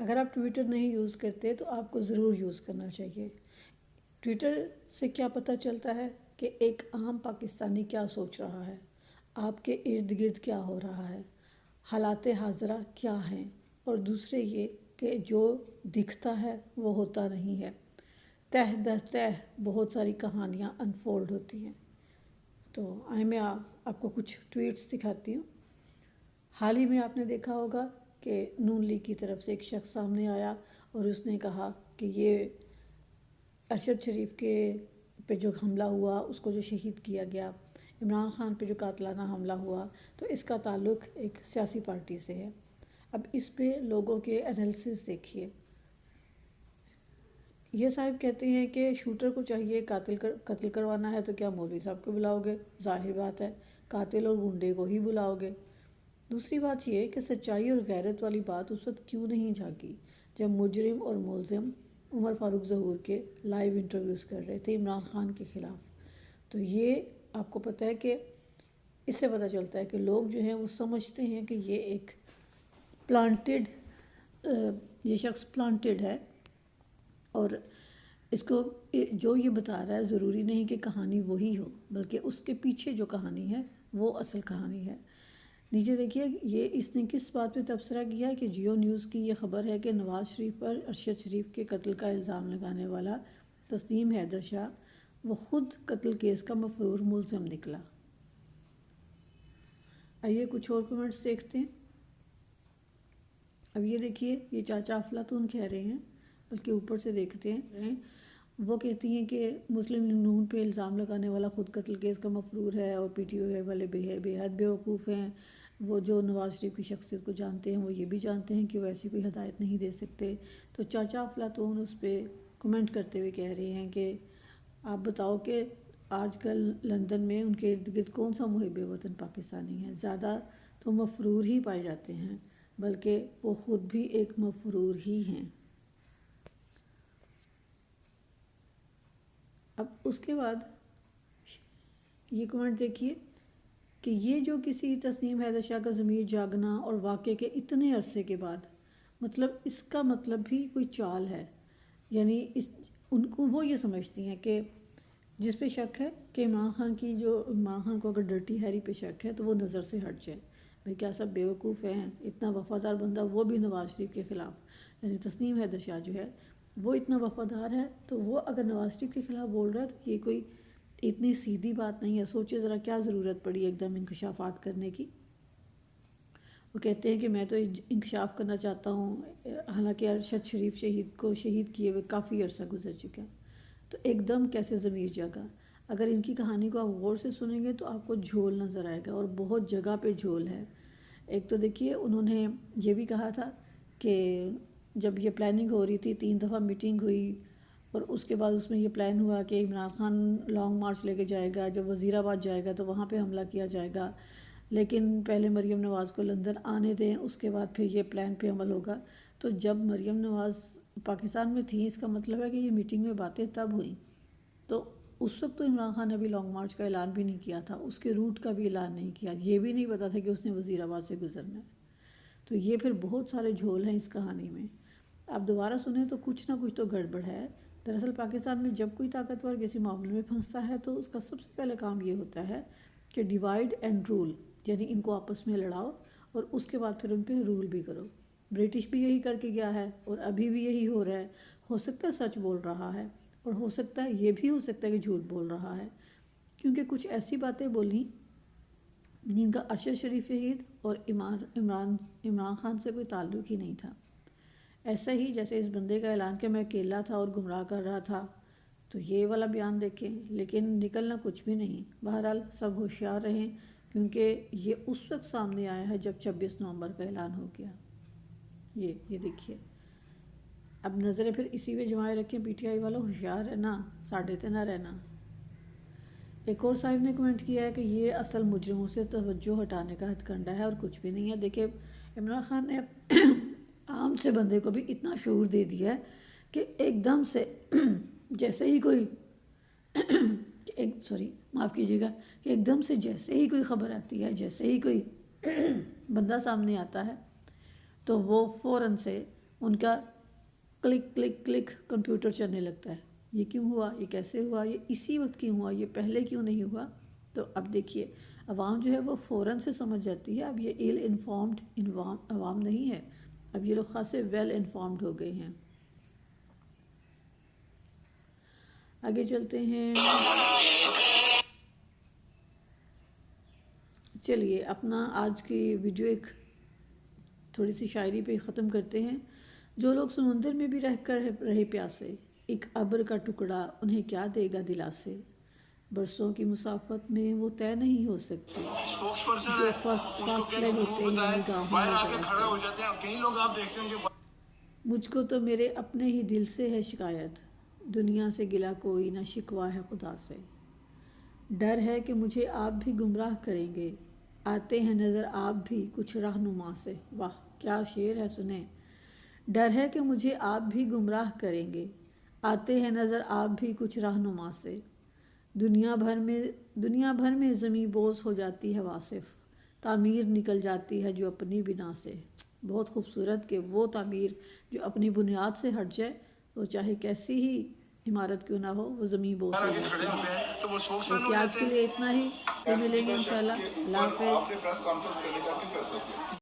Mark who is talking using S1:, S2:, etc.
S1: اگر آپ ٹویٹر نہیں یوز کرتے تو آپ کو ضرور یوز کرنا چاہیے۔ ٹویٹر سے کیا پتہ چلتا ہے کہ ایک عام پاکستانی کیا سوچ رہا ہے، آپ کے ارد گرد کیا ہو رہا ہے، حالات حاضرہ کیا ہیں، اور دوسرے یہ کہ جو دکھتا ہے وہ ہوتا نہیں ہے، تہ در تہ بہت ساری کہانیاں انفولڈ ہوتی ہیں۔ تو آئیں میں آپ کو کچھ ٹویٹس دکھاتی ہوں۔ حال ہی میں آپ نے دیکھا ہوگا کہ نون لیگ کی طرف سے ایک شخص سامنے آیا اور اس نے کہا کہ یہ ارشد شریف کے پہ جو حملہ ہوا، اس کو جو شہید کیا گیا، عمران خان پہ جو قاتلانہ حملہ ہوا، تو اس کا تعلق ایک سیاسی پارٹی سے ہے۔ اب اس پہ لوگوں کے انالیسس دیکھیے۔ یہ صاحب کہتے ہیں کہ شوٹر کو چاہیے قتل کروانا ہے تو کیا مولوی صاحب کو بلاؤ گے؟ ظاہر بات ہے قاتل اور گنڈے کو ہی بلاؤ گے۔ دوسری بات یہ کہ سچائی اور غیرت والی بات اس وقت کیوں نہیں جھانکی جب مجرم اور ملزم عمر فاروق ظہور کے لائیو انٹرویوز کر رہے تھے عمران خان کے خلاف۔ تو یہ آپ کو پتہ ہے کہ اس سے پتہ چلتا ہے کہ لوگ جو ہیں وہ سمجھتے ہیں کہ یہ ایک پلانٹڈ یہ شخص پلانٹڈ ہے، اور اس کو جو یہ بتا رہا ہے ضروری نہیں کہ کہانی وہی ہو، بلکہ اس کے پیچھے جو کہانی ہے وہ اصل کہانی ہے۔ نیچے دیکھیے یہ اس نے کس بات پہ تبصرہ کیا ہے کہ جیو نیوز کی یہ خبر ہے کہ نواز شریف پر ارشد شریف کے قتل کا الزام لگانے والا تسنیم حیدر شاہ وہ خود قتل کیس کا مفرور ملزم نکلا۔ آئیے کچھ اور کمنٹس دیکھتے ہیں۔ اب یہ دیکھیے یہ چاچا افلاطون کہہ رہے ہیں، بلکہ اوپر سے دیکھتے ہیں، وہ کہتی ہیں کہ مسلم نون پہ الزام لگانے والا خود قتل کیس کا مفرور ہے، اور پی ٹی او والے بے حد بیوقوف ہیں۔ وہ جو نواز شریف کی شخصیت کو جانتے ہیں وہ یہ بھی جانتے ہیں کہ وہ ایسی کوئی ہدایت نہیں دے سکتے۔ تو چاچا افلاطون اس پہ کمنٹ کرتے ہوئے کہہ رہے ہیں کہ آپ بتاؤ کہ آج کل لندن میں ان کے ارد گرد کون سا محب وطن پاکستانی ہے؟ زیادہ تو مفرور ہی پائے جاتے ہیں، بلکہ وہ خود بھی ایک مفرور ہی ہیں۔ اب اس کے بعد یہ کمنٹ دیکھیے کہ یہ جو کسی تسنیم حیدر شاہ کا ضمیر جاگنا اور واقعے کے اتنے عرصے کے بعد، مطلب اس کا مطلب بھی کوئی چال ہے، یعنی ان کو وہ یہ سمجھتی ہیں کہ جس پہ شک ہے کہ عمران خان کو اگر ڈرٹی ہیری پہ شک ہے تو وہ نظر سے ہٹ جائے۔ بھئی کیا سب بیوقوف ہیں؟ اتنا وفادار بندہ، وہ بھی نواز شریف کے خلاف، یعنی تسنیم حیدر شاہ جو ہے وہ اتنا وفادار ہے، تو وہ اگر نواز شریف کے خلاف بول رہا ہے تو یہ کوئی اتنی سیدھی بات نہیں ہے۔ سوچے ذرا کیا ضرورت پڑی ایک دم انکشافات کرنے کی۔ وہ کہتے ہیں کہ میں تو انکشاف کرنا چاہتا ہوں، حالانکہ ارشد شریف شہید کیے ہوئے کافی عرصہ گزر چکا ہے۔ تو ایک دم کیسے ضمیر جاگا؟ اگر ان کی کہانی کو آپ غور سے سنیں گے تو آپ کو جھول نظر آئے گا، اور بہت جگہ پہ جھول ہے۔ ایک تو دیکھیے انہوں نے یہ بھی کہا تھا کہ جب یہ پلاننگ ہو رہی تھی 3 دفعہ میٹنگ ہوئی، اور اس کے بعد اس میں یہ پلان ہوا کہ عمران خان لانگ مارچ لے کے جائے گا، جب وزیر آباد جائے گا تو وہاں پہ حملہ کیا جائے گا، لیکن پہلے مریم نواز کو لندن آنے دیں، اس کے بعد پھر یہ پلان پہ عمل ہوگا۔ تو جب مریم نواز پاکستان میں تھی، اس کا مطلب ہے کہ یہ میٹنگ میں باتیں تب ہوئیں۔ تو اس وقت تو عمران خان نے ابھی لانگ مارچ کا اعلان بھی نہیں کیا تھا، اس کے روٹ کا بھی اعلان نہیں کیا، یہ بھی نہیں پتا تھا کہ اس نے وزیر آباد سے گزرنا ہے۔ تو یہ پھر بہت سارے جھول ہیں اس کہانی میں۔ آپ دوبارہ سنیں تو کچھ نہ کچھ تو گڑبڑ ہے۔ دراصل پاکستان میں جب کوئی طاقتور کسی معاملے میں پھنستا ہے تو اس کا سب سے پہلے کام یہ ہوتا ہے کہ ڈیوائیڈ اینڈ رول، یعنی ان کو آپس میں لڑاؤ اور اس کے بعد پھر ان پہ رول بھی کرو۔ برٹش بھی یہی کر کے گیا ہے اور ابھی بھی یہی ہو رہا ہے۔ ہو سکتا ہے سچ بول رہا ہے، اور ہو سکتا ہے یہ بھی ہو سکتا ہے کہ جھوٹ بول رہا ہے، کیونکہ کچھ ایسی باتیں بولیں جن کا ارشد شریف شہید اور عمران خان سے کوئی تعلق ہی نہیں تھا۔ ایسا ہی جیسے اس بندے کا اعلان کہ میں اکیلا تھا اور گمراہ کر رہا تھا، تو یہ والا بیان دیکھیں، لیکن نکلنا کچھ بھی نہیں۔ بہرحال سب ہوشیار رہیں، کیونکہ یہ اس وقت سامنے آیا ہے جب 26 نومبر کا اعلان ہو گیا۔ یہ دیکھیے، اب نظریں پھر اسی پہ جمائے رکھیں پی ٹی آئی والوں، ہوشیار رہنا، ساڑھے تے نہ رہنا۔ ایک اور صاحب نے کمنٹ کیا ہے کہ یہ اصل مجرموں سے توجہ ہٹانے کا ہتھ کنڈا ہے اور کچھ بھی نہیں ہے۔ دیکھیں عمران خان نے عام سے بندے کو بھی اتنا شعور دے دیا ہے کہ ایک دم سے جیسے ہی کوئی معاف کیجیے گا، کہ ایک دم سے جیسے ہی کوئی خبر آتی ہے، جیسے ہی کوئی بندہ سامنے آتا ہے، تو وہ فوراً سے ان کا کلک کلک کلک کمپیوٹر چلنے لگتا ہے، یہ کیوں ہوا، یہ کیسے ہوا، یہ اسی وقت کیوں ہوا، یہ پہلے کیوں نہیں ہوا. تو اب دیکھیے عوام جو ہے وہ فوراً سے سمجھ جاتی ہے. اب یہ ایل انفارمڈ عوام نہیں ہے، اب یہ لوگ خاصے ویل انفارمڈ ہو گئے ہیں. آگے چلتے ہیں. چلیے اپنا آج کی ویڈیو ایک تھوڑی سی شاعری پہ ختم کرتے ہیں. جو لوگ سمندر میں بھی رہ کر رہے پیاسے، ایک ابر کا ٹکڑا انہیں کیا دے گا دلاسے. برسوں کی مسافت میں وہ طے نہیں ہو سکتی، جو فاصلے ہوتے ہیں نگاہوں میں ذرا سے. مجھ کو تو میرے اپنے ہی دل سے ہے شکایت، دنیا سے گلا کوئی نہ شکوہ ہے خدا سے. ڈر ہے کہ مجھے آپ بھی گمراہ کریں گے، آتے ہیں نظر آپ بھی کچھ رہنما سے. واہ کیا شعر ہے، سنیں. ڈر ہے کہ مجھے آپ بھی گمراہ کریں گے، آتے ہیں نظر آپ بھی کچھ رہنما سے. دنیا بھر میں زمیں بوس ہو جاتی ہے واصف، تعمیر نکل جاتی ہے جو اپنی بنا سے. بہت خوبصورت کہ وہ تعمیر جو اپنی بنیاد سے ہٹ جائے، وہ چاہے کیسی ہی عمارت کیوں نہ ہو، وہ زمین بوس ہو جاتی ہے. اوکے آج کے لیے اتنا ہی، پھر ملیں گے انشاءاللہ. اللہ حافظ.